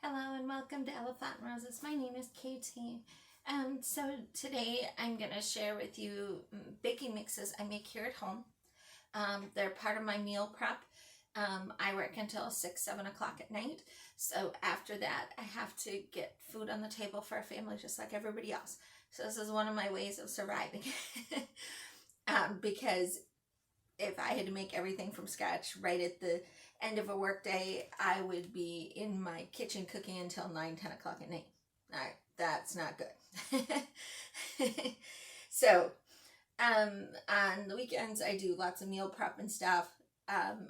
Hello and welcome to Elefant Roses. My name is Katie. So today I'm going to share with you baking mixes I make here at home. They're part of my meal prep. I work until 6, 7 o'clock at night. So after that, I have to get food on the table for our family just like everybody else. So this is one of my ways of surviving. Because if I had to make everything from scratch right at the end of a work day, I would be in my kitchen cooking until 9, 10 o'clock at night. All right, that's not good. So, on the weekends, I do lots of meal prep and stuff. And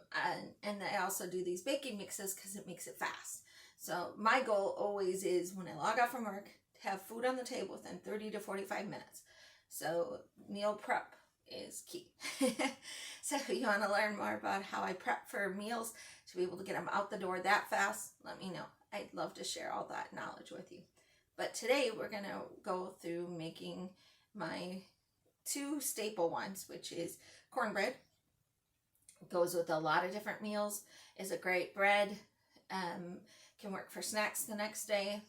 I also do these baking mixes because it makes it fast. So my goal always is when I log off from work to have food on the table within 30 to 45 minutes. So meal prep is key. So if you want to learn more about how I prep for meals to be able to get them out the door that fast, let me know. I'd love to share all that knowledge with you. But today we're going to go through making my two staple ones, which is cornbread. It goes with a lot of different meals, is a great bread, can work for snacks the next day.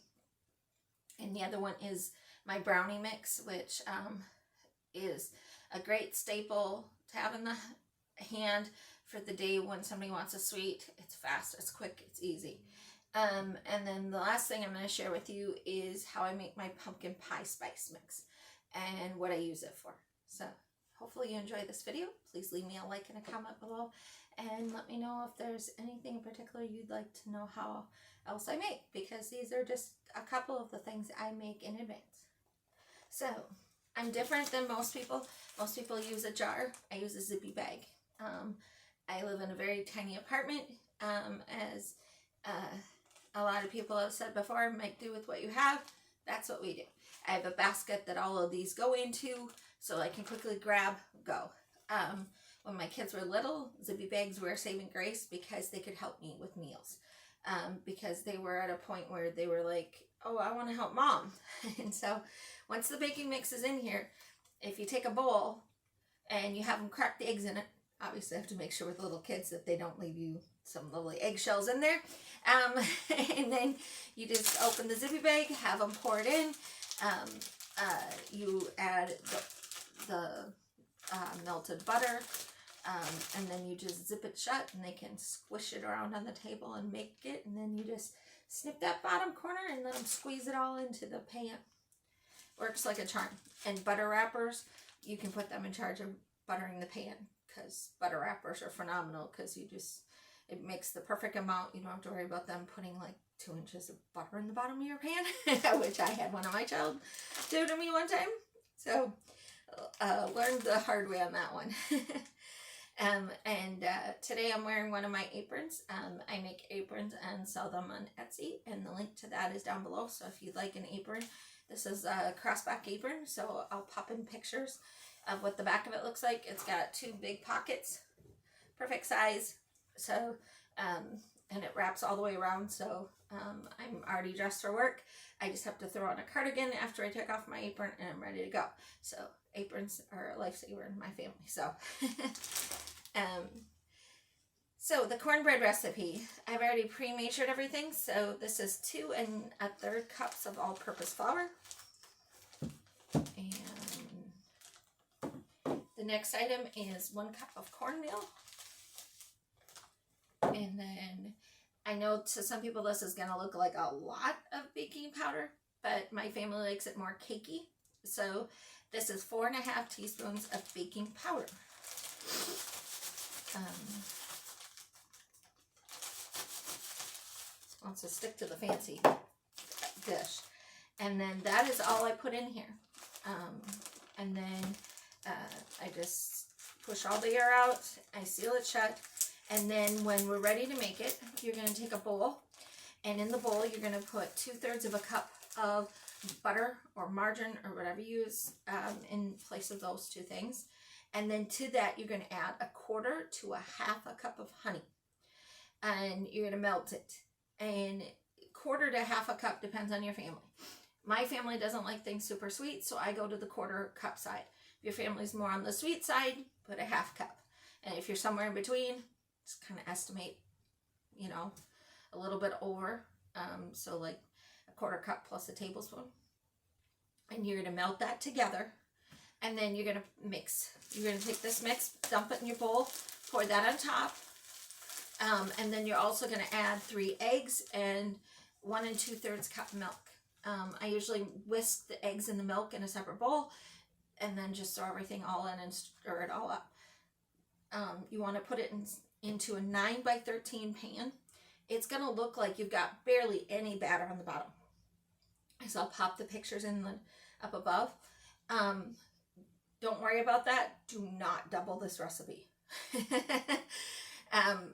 And the other one is my brownie mix, which is a great staple to have in the hand for the day when somebody wants a sweet. It's fast, it's quick, it's easy. And then the last thing I'm going to share with you is how I make my pumpkin pie spice mix and what I use it for. So hopefully you enjoy this video. Please leave me a like and a comment below and let me know if there's anything in particular you'd like to know how else I make, because these are just a couple of the things I make in advance. So I'm different than most people. Most people use a jar. I use a zippy bag. I live in a very tiny apartment. As a lot of people have said before, make do with what you have. That's what we do. I have a basket that all of these go into so I can quickly grab, go. When my kids were little, zippy bags were a saving grace because they could help me with meals. Because they were at a point where they were like, oh, I want to help mom. And so once the baking mix is in here, if you take a bowl and you have them crack the eggs in it, obviously I have to make sure with little kids that they don't leave you some lovely eggshells in there. And then you just open the zippy bag, have them pour it in. You add the melted butter, and then you just zip it shut and they can squish it around on the table and make it. And then you just snip that bottom corner and let them squeeze it all into the pan. Works like a charm. And butter wrappers, you can put them in charge of buttering the pan, because butter wrappers are phenomenal because it makes the perfect amount. You don't have to worry about them putting like 2 inches of butter in the bottom of your pan, which I had one of my child do to me one time. So learned the hard way on that one. Today I'm wearing one of my aprons. I make aprons and sell them on Etsy, and the link to that is down below. So if you'd like an apron, this is a crossback apron, so I'll pop in pictures of what the back of it looks like. It's got 2 big pockets, perfect size. So, and it wraps all the way around. So I'm already dressed for work. I just have to throw on a cardigan after I take off my apron and I'm ready to go. So aprons are a lifesaver in my family. So, so the cornbread recipe, I've already pre-measured everything. So this is 2 1/3 cups of all-purpose flour. And the next item is 1 cup of cornmeal. And then I know to some people this is going to look like a lot of baking powder, but my family likes it more cakey. So this is 4 1/2 teaspoons of baking powder. Wants to stick to the fancy dish. And then that is all I put in here. And then I just push all the air out. I seal it shut. And then when we're ready to make it, you're going to take a bowl. And in the bowl, you're going to put 2/3 of a cup of butter or margarine or whatever you use in place of those 2 things. And then to that, you're going to add 1/4 to 1/2 cup of honey. And you're going to melt it. And 1/4 to 1/2 cup depends on your family. My family doesn't like things super sweet, so I go to the 1/4 cup side. If your family's more on the sweet side, put 1/2 cup. And if you're somewhere in between, just kind of estimate, you know, a little bit over So like a 1/4 cup plus a tablespoon. And you're going to melt that together. And then you're going to mix. You're going to take this mix, dump it in your bowl, pour that on top. And then you're also going to add 3 eggs and 1 2/3 cup milk. I usually whisk the eggs and the milk in a separate bowl and then just throw everything all in and stir it all up. You want to put it into a 9 by 13 pan. It's going to look like you've got barely any batter on the bottom. So I'll pop the pictures in up above. Don't worry about that. Do not double this recipe.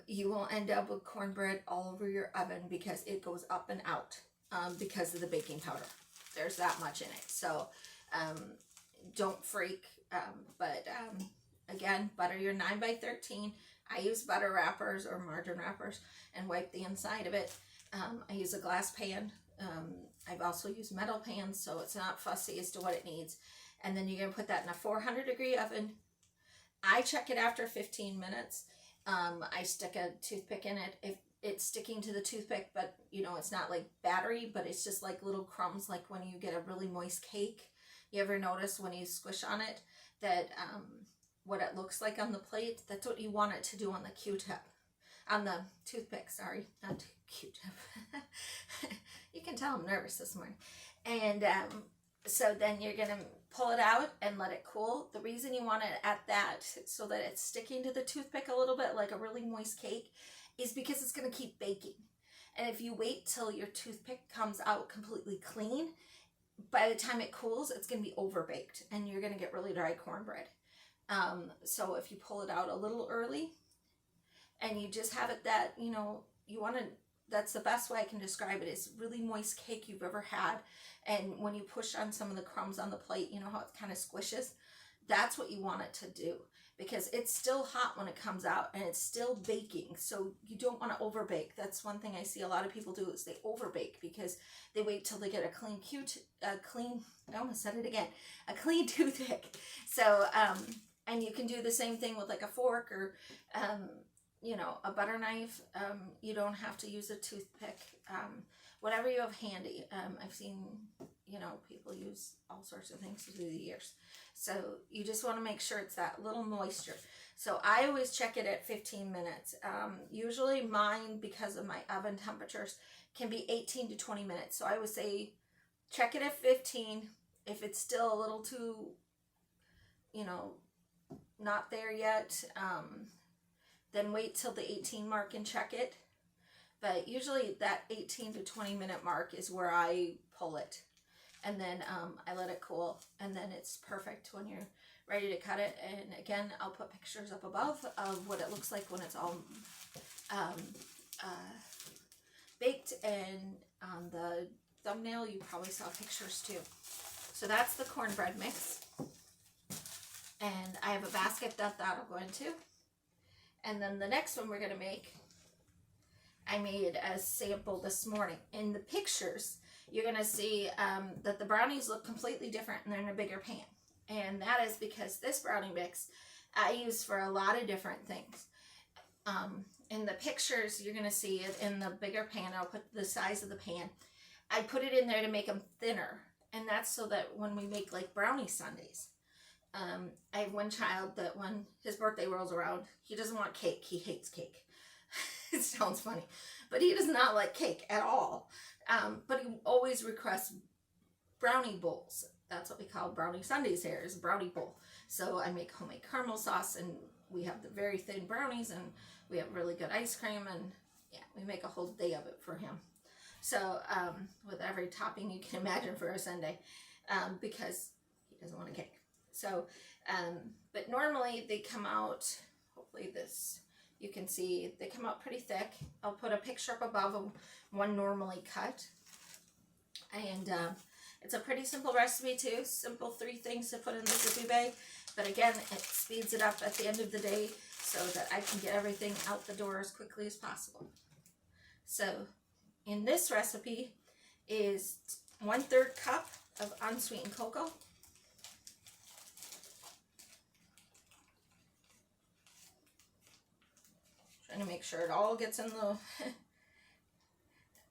You will end up with cornbread all over your oven because it goes up and out because of the baking powder. There's that much in it. So don't freak. Again, butter your 9 by 13. I use butter wrappers or margarine wrappers and wipe the inside of it. I use a glass pan. I've also used metal pans, so it's not fussy as to what it needs. And then you're going to put that in a 400-degree oven. I check it after 15 minutes. I stick a toothpick in it. If it's sticking to the toothpick, but you know, it's not like battery, but it's just like little crumbs, like when you get a really moist cake. You ever notice when you squish on it that what it looks like on the plate? That's what you want it to do on the Q-tip. On the toothpick, sorry, not Q-tip. You can tell I'm nervous this morning. And so then you're going to pull it out and let it cool. The reason you want it at that, so that it's sticking to the toothpick a little bit like a really moist cake, is because it's going to keep baking. And if you wait till your toothpick comes out completely clean, by the time it cools, it's going to be overbaked and you're going to get really dry cornbread. So if you pull it out a little early and you just have it that, you know, you want to, that's the best way I can describe it, is really moist cake you've ever had. And when you push on some of the crumbs on the plate, you know how it kind of squishes? That's what you want it to do, because it's still hot when it comes out and it's still baking. So you don't want to overbake. That's one thing I see a lot of people do, is they overbake because they wait till they get a clean I almost said it again, a clean toothpick. So, and you can do the same thing with like a fork or, you know, a butter knife. You don't have to use a toothpick. Whatever you have handy. I've seen, you know, people use all sorts of things through the years. So you just want to make sure it's that little moisture. So I always check it at 15 minutes. Usually mine, because of my oven temperatures, can be 18 to 20 minutes. So I would say check it at 15. If it's still a little too, you know, not there yet, then wait till the 18 mark and check it. But usually that 18 to 20 minute mark is where I pull it. And then I let it cool. And then it's perfect when you're ready to cut it. And again, I'll put pictures up above of what it looks like when it's all baked. And on the thumbnail, you probably saw pictures too. So that's the cornbread mix. And I have a basket that'll go into. And then the next one we're going to make, I made a sample this morning. In the pictures, you're going to see that the brownies look completely different and they're in a bigger pan. And that is because this brownie mix I use for a lot of different things. In the pictures, you're going to see it in the bigger pan. I'll put the size of the pan. I put it in there to make them thinner. And that's so that when we make like brownie sundaes, I have one child that when his birthday rolls around, he doesn't want cake. He hates cake. It sounds funny, but he does not like cake at all. But he always requests brownie bowls. That's what we call brownie sundaes here, is a brownie bowl. So I make homemade caramel sauce, and we have the very thin brownies, and we have really good ice cream, and yeah, we make a whole day of it for him. So with every topping you can imagine for a sundae, because he doesn't want a cake. So, but normally they come out, hopefully this, you can see, they come out pretty thick. I'll put a picture up above of one normally cut. And it's a pretty simple recipe too. Simple 3 things to put in the Zippy bag. But again, it speeds it up at the end of the day so that I can get everything out the door as quickly as possible. So in this recipe is 1/3 cup of unsweetened cocoa. Trying to make sure it all gets in the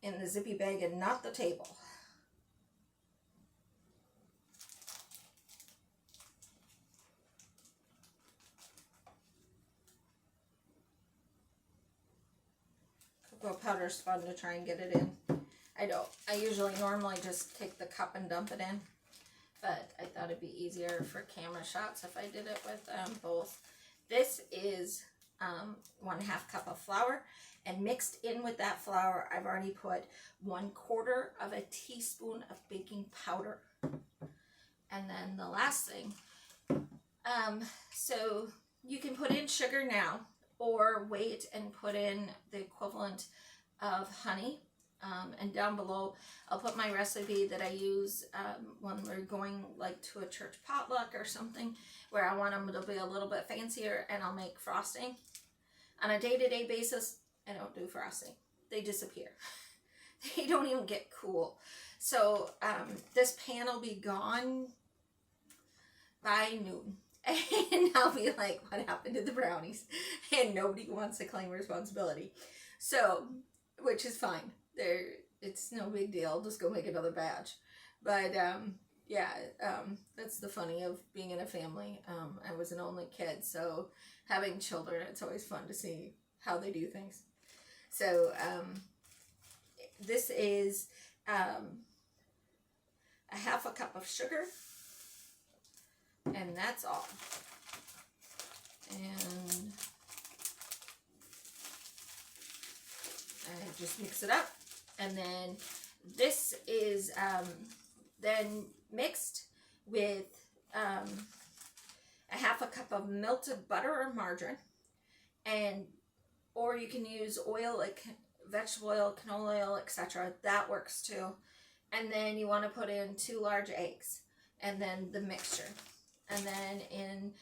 in the zippy bag and not the table. Cocoa powder is fun to try and get it in. I usually normally just take the cup and dump it in, but I thought it'd be easier for camera shots if I did it with both. This is 1/2 cup of flour, and mixed in with that flour, I've already put 1/4 of a teaspoon of baking powder. And then the last thing, so you can put in sugar now, or wait and put in the equivalent of honey. And down below, I'll put my recipe that I use when we're going like to a church potluck or something where I want them to be a little bit fancier, and I'll make frosting. On a day-to-day basis, I don't do frosting. They disappear. They don't even get cool. So this pan will be gone by noon. And I'll be like, what happened to the brownies? And nobody wants to claim responsibility. So, which is fine. It's no big deal. Just go make another batch. But yeah, that's the funny of being in a family. I was an only kid, so having children, it's always fun to see how they do things. So this is 1/2 cup of sugar, and that's all. And I just mix it up. And then this is then mixed with 1/2 cup of melted butter or margarine, or you can use oil like vegetable oil, canola oil, etc. That works too. And then you want to put in 2 large eggs, and then the mixture. And then in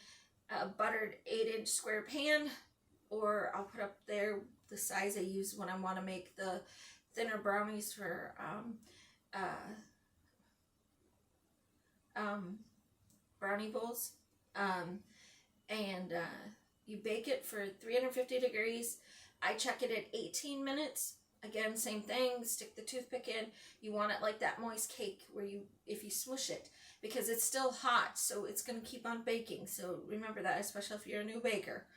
a buttered 8-inch square pan, or I'll put up there the size I use when I want to make the thinner brownies for brownie bowls. You bake it for 350 degrees. I check it at 18 minutes. Again, same thing, stick the toothpick in. You want it like that moist cake where if you smush it, because it's still hot, so it's going to keep on baking. So remember that, especially if you're a new baker.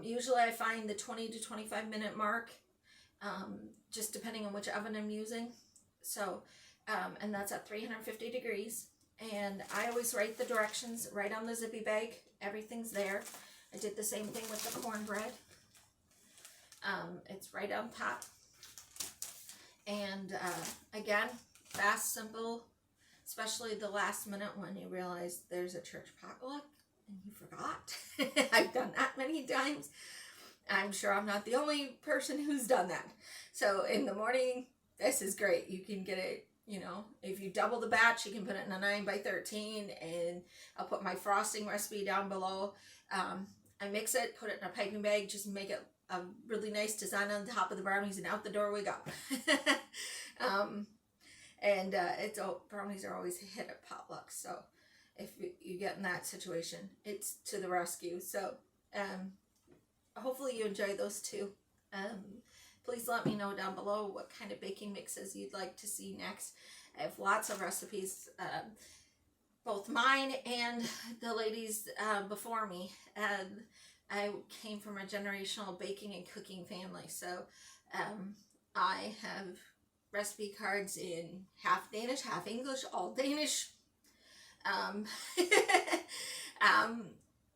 Usually I find the 20 to 25 minute mark, just depending on which oven I'm using. So, and that's at 350 degrees. And I always write the directions right on the zippy bag. Everything's there. I did the same thing with the cornbread. It's right on top. And again, fast, simple, especially the last minute when you realize there's a church potluck and you forgot. I've done that many times. I'm sure I'm not the only person who's done that. So in the morning, this is great. You can get it, you know, if you double the batch, you can put it in a 9x13, and I'll put my frosting recipe down below. I mix it, put it in a piping bag, just make it a really nice design on the top of the brownies, and out the door we go. Brownies are always a hit at potlucks, so if you get in that situation, it's to the rescue. So hopefully you enjoy those too. Please let me know down below what kind of baking mixes you'd like to see next. I have lots of recipes, both mine and the ladies before me. And I came from a generational baking and cooking family, so I have recipe cards in half Danish, half English, all Danish.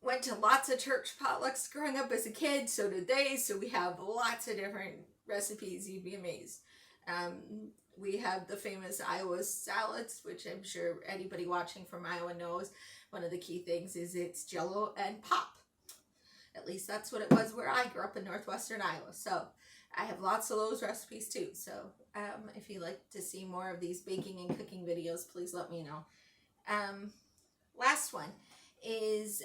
Went to lots of church potlucks growing up as a kid, so did they, so we have lots of different recipes. You'd be amazed. We have the famous Iowa salads, which I'm sure anybody watching from Iowa knows. One of the key things is it's Jell-O and pop. At least that's what it was where I grew up in northwestern Iowa. So I have lots of those recipes too. So if you'd like to see more of these baking and cooking videos, please let me know. Last one is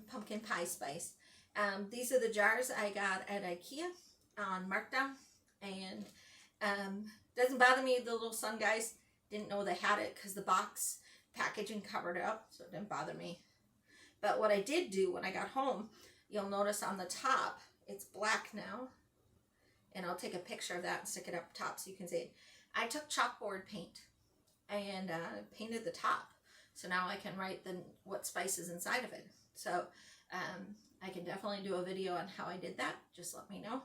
pumpkin pie spice. These are the jars I got at IKEA on markdown. And doesn't bother me, the little sun guys didn't know they had it because the box packaging covered it up, so it didn't bother me. But what I did do when I got home, you'll notice on the top, it's black now. and I'll take a picture of that and stick it up top so you can see it. I took chalkboard paint and painted the top, so now I can write what spice is inside of it. So I can definitely do a video on how I did that. Just let me know.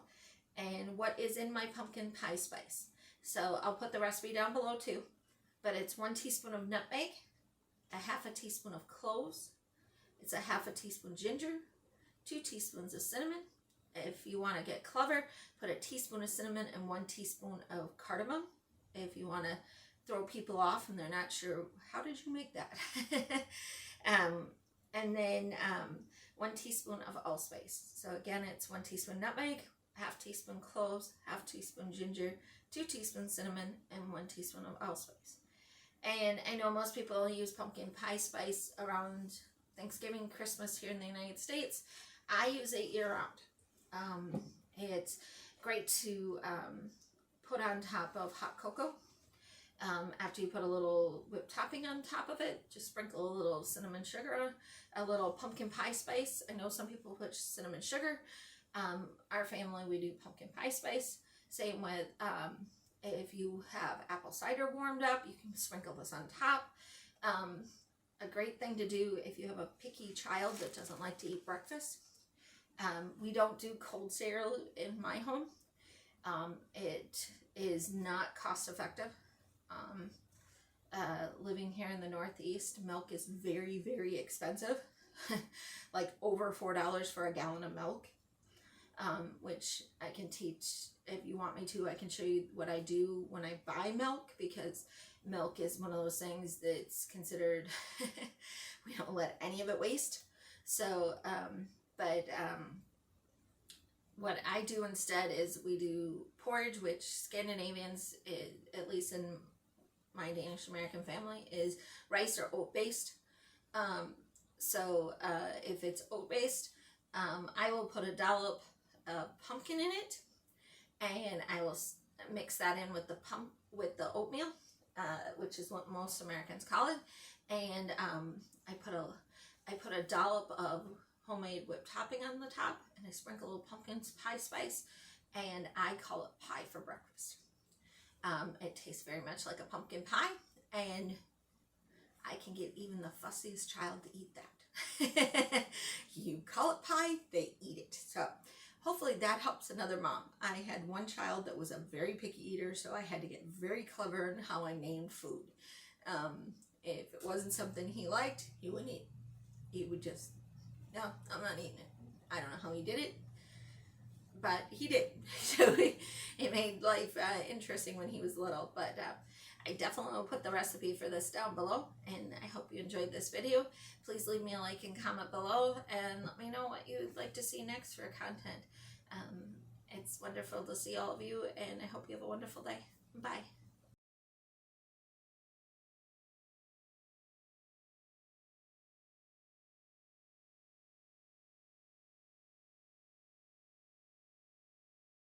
And what is in my pumpkin pie spice. So I'll put the recipe down below too. But it's 1 teaspoon of nutmeg, a 1/2 teaspoon of cloves, it's a 1/2 teaspoon ginger, 2 teaspoons of cinnamon. If you want to get clever, put a teaspoon of cinnamon and 1 teaspoon of cardamom. If you want to throw people off and they're not sure, how did you make that? And then 1 teaspoon of allspice. So again, it's 1 teaspoon nutmeg, 1/2 teaspoon cloves, 1/2 teaspoon ginger, 2 teaspoons cinnamon, and 1 teaspoon of allspice. And I know most people use pumpkin pie spice around Thanksgiving, Christmas here in the United States. I use it year-round. It's great to put on top of hot cocoa. After you put a little whipped topping on top of it, just sprinkle a little cinnamon sugar, a little pumpkin pie spice. I know some people put cinnamon sugar. Our family, we do pumpkin pie spice. Same with if you have apple cider warmed up, you can sprinkle this on top. A great thing to do if you have a picky child that doesn't like to eat breakfast. We don't do cold cereal in my home. It is not cost effective. Living here in the Northeast, milk is very, very expensive. Like over $4 for a gallon of milk. Which I can teach, if you want me to, I can show you what I do when I buy milk, because milk is one of those things that's considered, we don't let any of it waste. So, what I do instead is we do porridge, which Scandinavians, at least in my Danish American family, is rice or oat based. If it's oat based, I will put a dollop pumpkin in it, and I will mix that in with the oatmeal, which is what most Americans call it, and I put a dollop of homemade whipped topping on the top, and I sprinkle a little pumpkin pie spice, and I call it pie for breakfast. It tastes very much like a pumpkin pie, and I can get even the fussiest child to eat that. You call it pie, they eat it. So hopefully that helps another mom. I had one child that was a very picky eater, so I had to get very clever in how I named food. If it wasn't something he liked, he wouldn't eat. He would just, no, I'm not eating it. I don't know how he did it, but he did. So it made life interesting when he was little. But I definitely will put the recipe for this down below, and I hope you enjoyed this video. Please leave me a like and comment below, and let me know what you'd like to see next for content. It's wonderful to see all of you, and I hope you have a wonderful day. Bye.